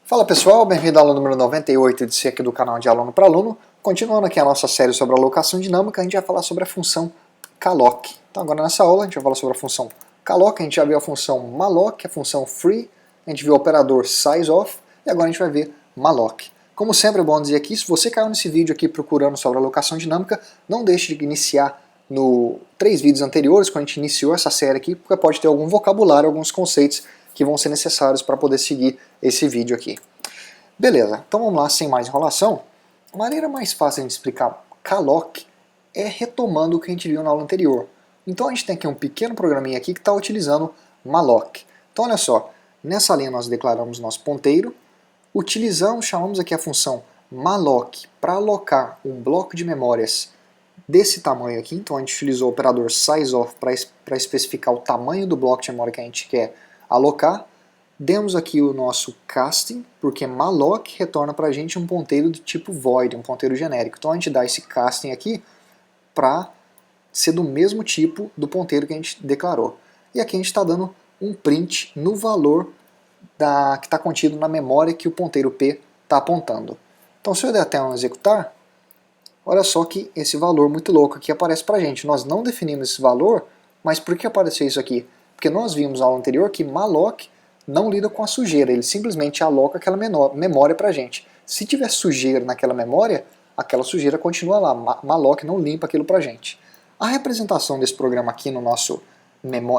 Fala pessoal, bem-vindo ao aula número 98 de C aqui do canal de Aluno para Aluno. Continuando aqui a nossa série sobre alocação dinâmica, a gente vai falar sobre a função calloc. Então agora nessa aula a gente vai falar sobre a função calloc, a gente já viu a função malloc, a função free, a gente viu o operador sizeOf e agora a gente vai ver malloc. Como sempre é bom dizer aqui, se você caiu nesse vídeo aqui procurando sobre alocação dinâmica, não deixe de iniciar no 3 vídeos anteriores, quando a gente iniciou essa série aqui, porque pode ter algum vocabulário, alguns conceitos que vão ser necessários para poder seguir esse vídeo aqui. Beleza, então vamos lá, sem mais enrolação. A maneira mais fácil de explicar calloc é retomando o que a gente viu na aula anterior. Então a gente tem aqui um pequeno programinha aqui que está utilizando malloc. Então olha só, nessa linha nós declaramos nosso ponteiro, chamamos aqui a função malloc para alocar um bloco de memórias desse tamanho aqui. Então a gente utilizou o operador sizeOf para especificar o tamanho do bloco de memória que a gente quer alocar. Demos aqui o nosso casting, porque malloc retorna para a gente um ponteiro do tipo void, um ponteiro genérico. Então a gente dá esse casting aqui para ser do mesmo tipo do ponteiro que a gente declarou. E aqui a gente está dando um print no valor que está contido na memória que o ponteiro P está apontando. Então se eu der até um executar, olha só que esse valor muito louco aqui aparece para a gente. Nós não definimos esse valor, mas por que apareceu isso aqui? Porque nós vimos na aula anterior que malloc não lida com a sujeira, ele simplesmente aloca aquela memória para a gente. Se tiver sujeira naquela memória, aquela sujeira continua lá, malloc não limpa aquilo para a gente. A representação desse programa aqui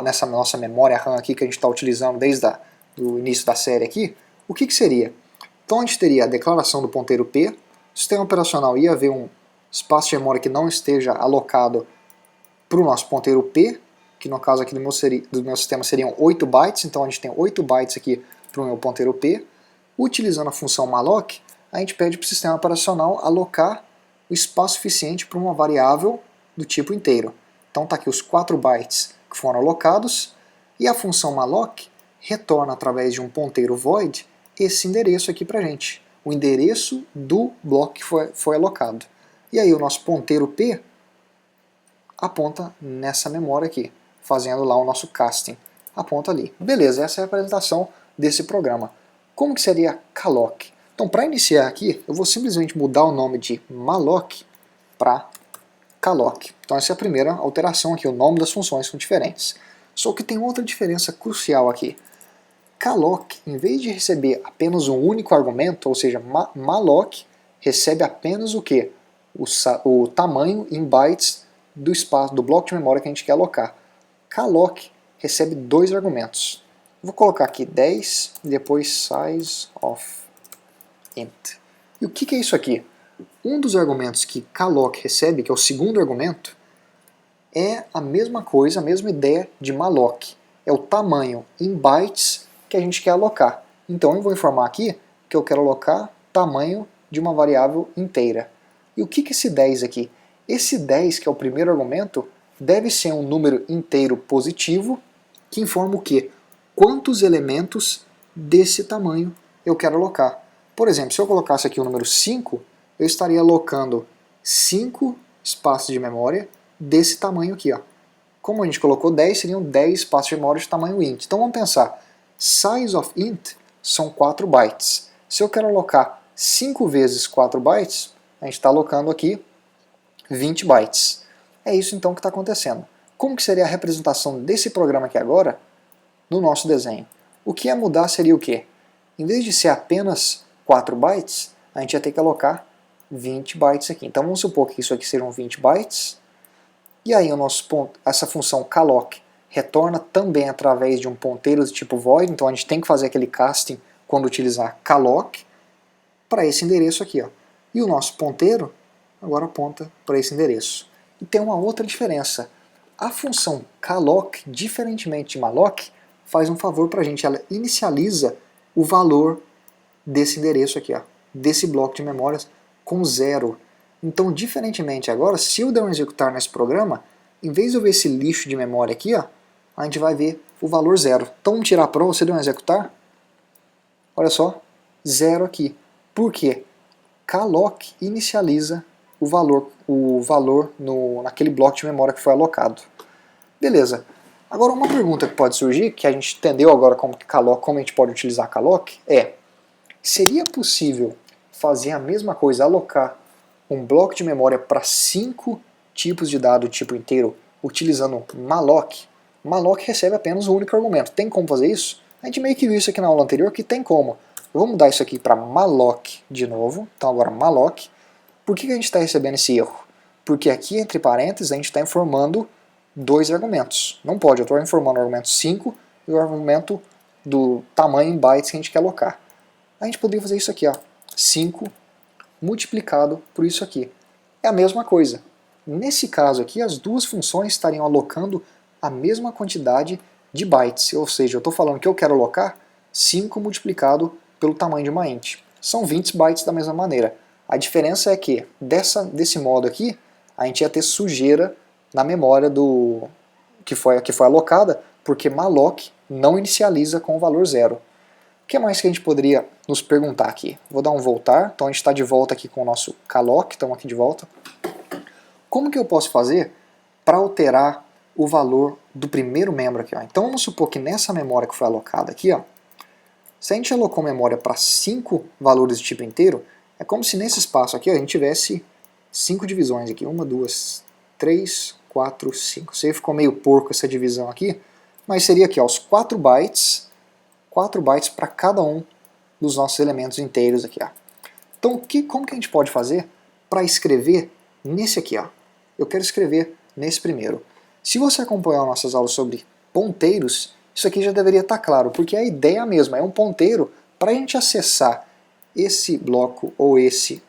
nessa nossa memória RAM aqui que a gente está utilizando desde o início da série aqui, o que seria? Então a gente teria a declaração do ponteiro P, o sistema operacional ia ver um espaço de memória que não esteja alocado para o nosso ponteiro P, que no caso aqui do meu sistema seriam 8 bytes, então a gente tem 8 bytes aqui para o meu ponteiro P. Utilizando a função malloc, a gente pede para o sistema operacional alocar o espaço suficiente para uma variável do tipo inteiro. Então está aqui os 4 bytes que foram alocados, e a função malloc retorna através de um ponteiro void esse endereço aqui para a gente, o endereço do bloco que foi alocado. E aí o nosso ponteiro P aponta nessa memória aqui, fazendo lá o nosso casting. Aponta ali. Beleza, essa é a apresentação desse programa. Como que seria calloc? Então, para iniciar aqui, eu vou simplesmente mudar o nome de malloc para calloc. Então essa é a primeira alteração aqui, o nome das funções são diferentes. Só que tem outra diferença crucial aqui. Calloc, em vez de receber apenas um único argumento, ou seja, malloc recebe apenas o quê? O tamanho em bytes do espaço, do bloco de memória que a gente quer alocar. Calloc recebe 2 argumentos. Vou colocar aqui 10 e depois sizeOf int. E o que é isso aqui? Um dos argumentos que calloc recebe, que é o segundo argumento, é a mesma coisa, a mesma ideia de malloc. É o tamanho em bytes que a gente quer alocar. Então eu vou informar aqui que eu quero alocar tamanho de uma variável inteira. E o que é esse 10 aqui? Esse 10, que é o primeiro argumento, deve ser um número inteiro positivo que informa o quê? Quantos elementos desse tamanho eu quero alocar. Por exemplo, se eu colocasse aqui o número 5, eu estaria alocando 5 espaços de memória desse tamanho aqui. Ó. Como a gente colocou 10, seriam 10 espaços de memória de tamanho int. Então vamos pensar, sizeOf int são 4 bytes. Se eu quero alocar 5 vezes 4 bytes, a gente está alocando aqui 20 bytes. É isso então que está acontecendo. Como que seria a representação desse programa aqui agora no nosso desenho? O que ia mudar seria o quê? Em vez de ser apenas 4 bytes, a gente ia ter que alocar 20 bytes aqui. Então vamos supor que isso aqui sejam 20 bytes. E aí essa função calloc retorna também através de um ponteiro do tipo void. Então a gente tem que fazer aquele casting quando utilizar calloc para esse endereço aqui. Ó. E o nosso ponteiro agora aponta para esse endereço. E tem uma outra diferença. A função calloc, diferentemente de malloc, faz um favor para a gente. Ela inicializa o valor desse endereço aqui, ó, desse bloco de memórias com 0. Então, diferentemente agora, se eu der um executar nesse programa, em vez de eu ver esse lixo de memória aqui, ó, a gente vai ver o valor 0. Então, vamos tirar a prova, você deu um executar? Olha só, 0 aqui. Por quê? Calloc inicializa o valor naquele bloco de memória que foi alocado. Beleza. Agora uma pergunta que pode surgir, que a gente entendeu agora como a gente pode utilizar calloc, é Seria possível fazer a mesma coisa, alocar um bloco de memória para 5 tipos de dado tipo inteiro utilizando malloc? Malloc recebe apenas um único argumento. Tem como fazer isso? A gente meio que viu isso aqui na aula anterior que tem como. Eu vou mudar isso aqui para malloc de novo. Então agora malloc. Por que a gente está recebendo esse erro? Porque aqui entre parênteses a gente está informando 2 argumentos. Não pode, eu estou informando o argumento 5 e o argumento do tamanho em bytes que a gente quer alocar. A gente poderia fazer isso aqui, ó, 5 multiplicado por isso aqui. É a mesma coisa. Nesse caso aqui, as duas funções estariam alocando a mesma quantidade de bytes, ou seja, eu estou falando que eu quero alocar 5 multiplicado pelo tamanho de uma int. São 20 bytes da mesma maneira. A diferença é que, desse modo aqui, a gente ia ter sujeira na memória que foi alocada, porque malloc não inicializa com o valor 0. O que mais que a gente poderia nos perguntar aqui? Vou dar um voltar, então a gente está de volta aqui com o nosso calloc, estamos aqui de volta. Como que eu posso fazer para alterar o valor do primeiro membro aqui? Ó? Então vamos supor que nessa memória que foi alocada aqui, ó, se a gente alocou memória para 5 valores de tipo inteiro, é como se nesse espaço aqui ó, a gente tivesse 5 divisões aqui. 1, 2, 3, 4, 5. Você ficou meio porco essa divisão aqui, mas seria aqui ó, os 4 bytes para cada um dos nossos elementos inteiros aqui. Ó. Então como que a gente pode fazer para escrever nesse aqui? Ó? Eu quero escrever nesse primeiro. Se você acompanhar nossas aulas sobre ponteiros, isso aqui já deveria estar claro, porque a ideia é a mesma, é um ponteiro para a gente acessar esse bloco ou esse,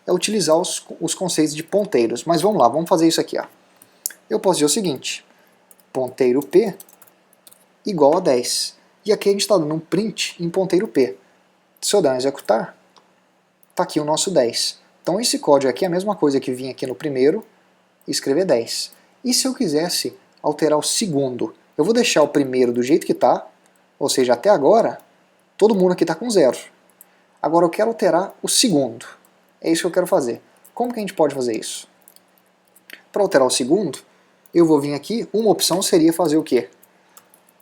é utilizar os conceitos de ponteiros. Mas vamos lá, vamos fazer isso aqui. Ó. Eu posso dizer o seguinte, ponteiro P igual a 10. E aqui a gente está dando um print em ponteiro P. Se eu der um executar, está aqui o nosso 10. Então esse código aqui é a mesma coisa que vinha aqui no primeiro e escrever 10. E se eu quisesse alterar o segundo? Eu vou deixar o primeiro do jeito que está, ou seja, até agora, todo mundo aqui está com 0. Agora eu quero alterar o segundo. É isso que eu quero fazer. Como que a gente pode fazer isso? Para alterar o segundo, eu vou vir aqui, uma opção seria fazer o quê?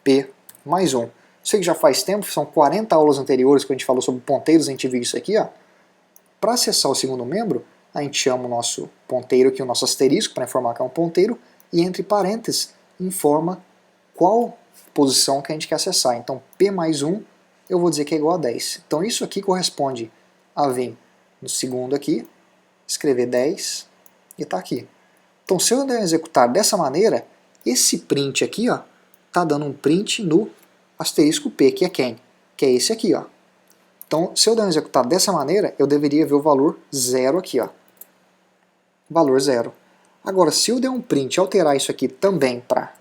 P mais 1. Sei que já faz tempo, são 40 aulas anteriores que a gente falou sobre ponteiros, a gente viu isso aqui. Para acessar o segundo membro, a gente chama o nosso ponteiro aqui, o nosso asterisco, para informar que é um ponteiro, e entre parênteses informa qual posição que a gente quer acessar. Então P mais 1, eu vou dizer que é igual a 10. Então isso aqui corresponde a vir no segundo aqui, escrever 10 e está aqui. Então se eu executar dessa maneira, esse print aqui está dando um print no asterisco P, que é quem? Que é esse aqui. Ó. Então se eu der um executar dessa maneira, eu deveria ver o valor 0 aqui. Ó. Valor 0. Agora se eu der um print e alterar isso aqui também para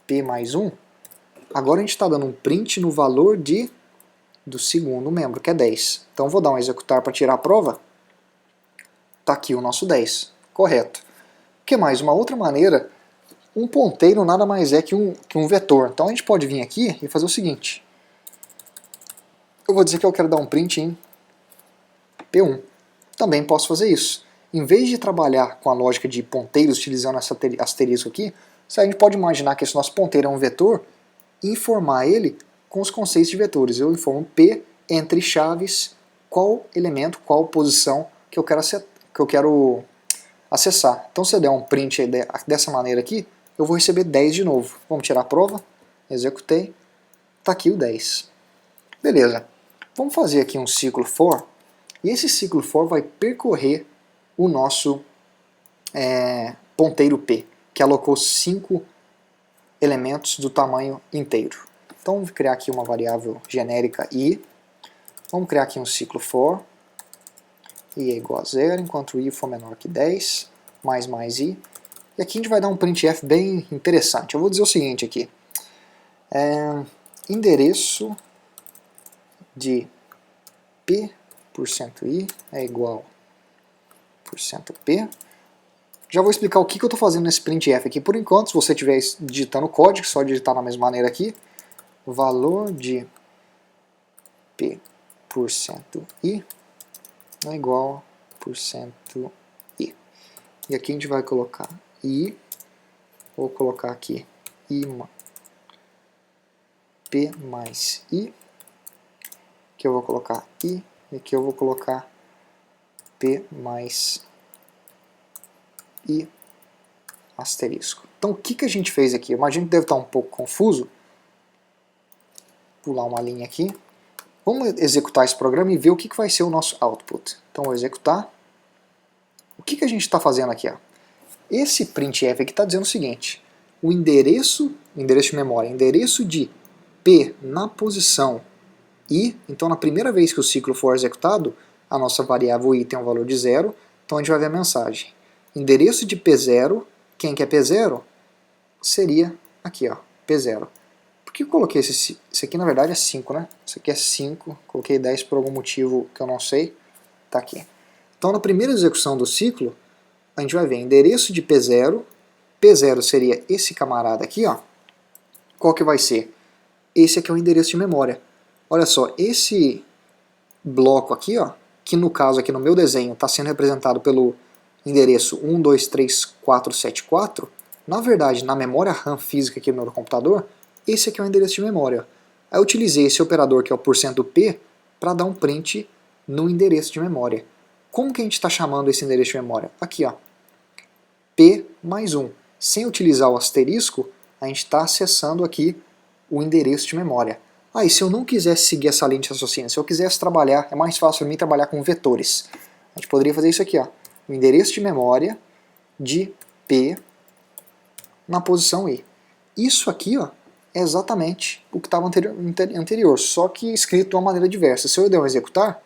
P mais 1, agora a gente está dando um print no valor do segundo membro, que é 10. Então vou dar um executar para tirar a prova. Está aqui o nosso 10. Correto. O que mais? Uma outra maneira, um ponteiro nada mais é que um vetor. Então a gente pode vir aqui e fazer o seguinte. Eu vou dizer que eu quero dar um print em P1. Também posso fazer isso. Em vez de trabalhar com a lógica de ponteiros utilizando esse asterisco aqui, a gente pode imaginar que esse nosso ponteiro é um vetor e informar ele com os conceitos de vetores. Eu informo P entre chaves, qual elemento, qual posição que eu quero acessar. Então se eu der um print dessa maneira aqui, eu vou receber 10 de novo. Vamos tirar a prova, executei, está aqui o 10. Beleza, vamos fazer aqui um ciclo for, e esse ciclo for vai percorrer o nosso ponteiro P, que alocou 5 elementos do tamanho inteiro. Então vamos criar aqui uma variável genérica i, vamos criar aqui um ciclo for, i é igual a 0, enquanto i for menor que 10, mais i, e aqui a gente vai dar um printf bem interessante. Eu vou dizer o seguinte aqui, endereço de p%i é igual a %p. Já vou explicar o que eu estou fazendo nesse printf aqui. Por enquanto, se você estiver digitando o código, só digitar da mesma maneira aqui, valor de p%i é igual a %i. E aqui a gente vai colocar i, vou colocar aqui p mais i, que aqui eu vou colocar I, e aqui eu vou colocar P mais I asterisco. Então o que a gente fez aqui? Eu imagino que deve estar um pouco confuso. Pular uma linha aqui. Vamos executar esse programa e ver o que vai ser o nosso output. Então vou executar. O que a gente está fazendo aqui? Ó? Esse printf aqui está dizendo o seguinte: o endereço de memória, endereço de P na posição I, então na primeira vez que o ciclo for executado, a nossa variável I tem um valor de 0, então a gente vai ver a mensagem. Endereço de P0, quem que é P0? Seria aqui, ó, P0. Por que eu coloquei esse aqui? Na verdade é 5, né? Isso aqui é 5, coloquei 10 por algum motivo que eu não sei, tá aqui. Então na primeira execução do ciclo, a gente vai ver endereço de P0, P0 seria esse camarada aqui, ó. Qual que vai ser? Esse aqui é o endereço de memória. Olha só, esse bloco aqui, ó, que no caso aqui no meu desenho está sendo representado pelo endereço 123474, na verdade, na memória RAM física aqui no meu computador, esse aqui é o endereço de memória. Aí eu utilizei esse operador que é o %P para dar um print no endereço de memória. Como que a gente está chamando esse endereço de memória? Aqui, ó, P mais 1. Sem utilizar o asterisco, a gente está acessando aqui o endereço de memória. E se eu não quisesse seguir essa linha de raciocínio, se eu quisesse trabalhar, é mais fácil para mim trabalhar com vetores. A gente poderia fazer isso aqui, ó, o endereço de memória de P na posição I. Isso aqui, ó, é exatamente o que estava anterior, só que escrito de uma maneira diversa. Se eu der um executar,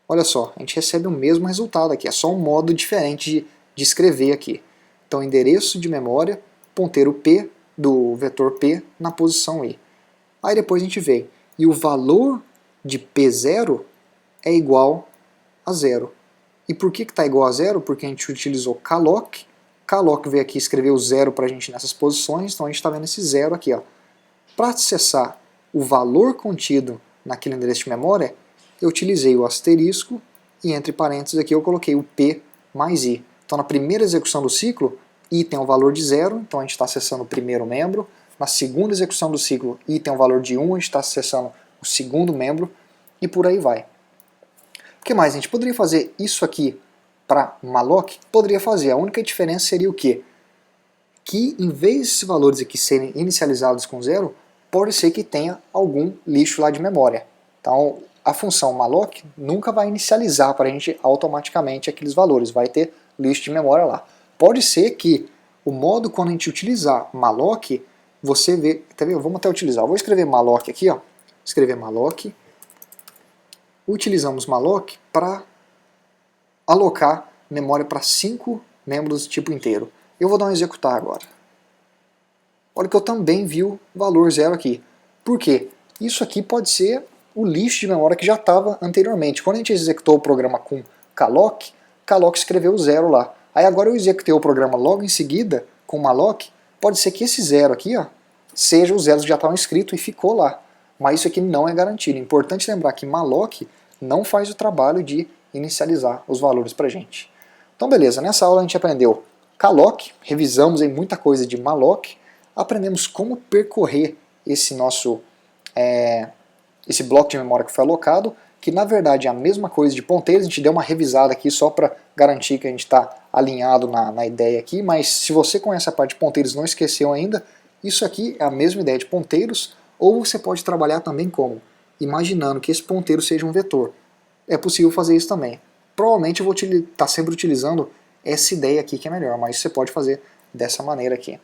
olha só, a gente recebe o mesmo resultado aqui, é só um modo diferente de escrever aqui. Então, endereço de memória, ponteiro P do vetor P na posição I. Aí depois a gente vê, e o valor de P0 é igual a 0. E por que está igual a 0? Porque a gente utilizou calloc. Calloc veio aqui escrever o 0 para a gente nessas posições, então a gente está vendo esse 0 aqui. Para acessar o valor contido naquele endereço de memória, eu utilizei o asterisco e entre parênteses aqui eu coloquei o P mais I. Então na primeira execução do ciclo, I tem um valor de 0, então a gente está acessando o primeiro membro. Na segunda execução do ciclo, I tem um valor de 1, a gente está acessando o segundo membro, e por aí vai. O que mais? A gente poderia fazer isso aqui para malloc? Poderia fazer. A única diferença seria o quê? Que em vez desses valores aqui serem inicializados com 0, pode ser que tenha algum lixo lá de memória. Então a função malloc nunca vai inicializar para a gente automaticamente aqueles valores, vai ter lixo de memória lá. Pode ser que o modo quando a gente utilizar malloc, você vê, tá vendo? Vamos até utilizar. Eu vou escrever malloc aqui, ó. Escrever malloc. Utilizamos malloc para alocar memória para 5 membros tipo inteiro. Eu vou dar um executar agora. Olha que eu também vi o valor 0 aqui. Por quê? Isso aqui pode ser o lixo de memória que já estava anteriormente. Quando a gente executou o programa com calloc, calloc escreveu 0 lá. Aí agora eu executei o programa logo em seguida com malloc, pode ser que esse 0 aqui, ó, seja os zeros que já estavam escritos e ficou lá. Mas isso aqui não é garantido. É importante lembrar que malloc não faz o trabalho de inicializar os valores para a gente. Então beleza, nessa aula a gente aprendeu calloc, revisamos aí muita coisa de malloc, aprendemos como percorrer esse nosso esse bloco de memória que foi alocado, que na verdade é a mesma coisa de ponteiros. A gente deu uma revisada aqui só para garantir que a gente está alinhado na ideia aqui, mas se você conhece a parte de ponteiros e não esqueceu ainda, isso aqui é a mesma ideia de ponteiros, ou você pode trabalhar também como? Imaginando que esse ponteiro seja um vetor. É possível fazer isso também. Provavelmente eu vou estar sempre utilizando essa ideia aqui que é melhor, mas você pode fazer dessa maneira aqui.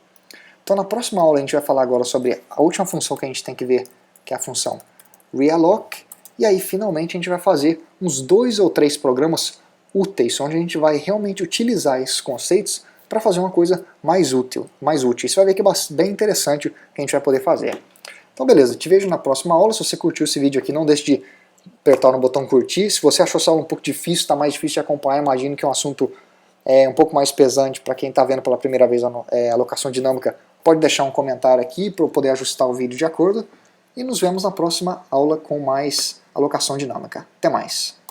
Então na próxima aula a gente vai falar agora sobre a última função que a gente tem que ver, que é a função realloc, e aí finalmente a gente vai fazer uns 2 ou 3 programas úteis, onde a gente vai realmente utilizar esses conceitos para fazer uma coisa mais útil. Você vai ver que é bem interessante o que a gente vai poder fazer. Então beleza, te vejo na próxima aula. Se você curtiu esse vídeo aqui, não deixe de apertar no botão curtir. Se você achou essa aula um pouco difícil, está mais difícil de acompanhar, imagino que é um assunto um pouco mais pesante para quem está vendo pela primeira vez a alocação dinâmica, pode deixar um comentário aqui para eu poder ajustar o vídeo de acordo. E nos vemos na próxima aula com mais alocação dinâmica. Até mais!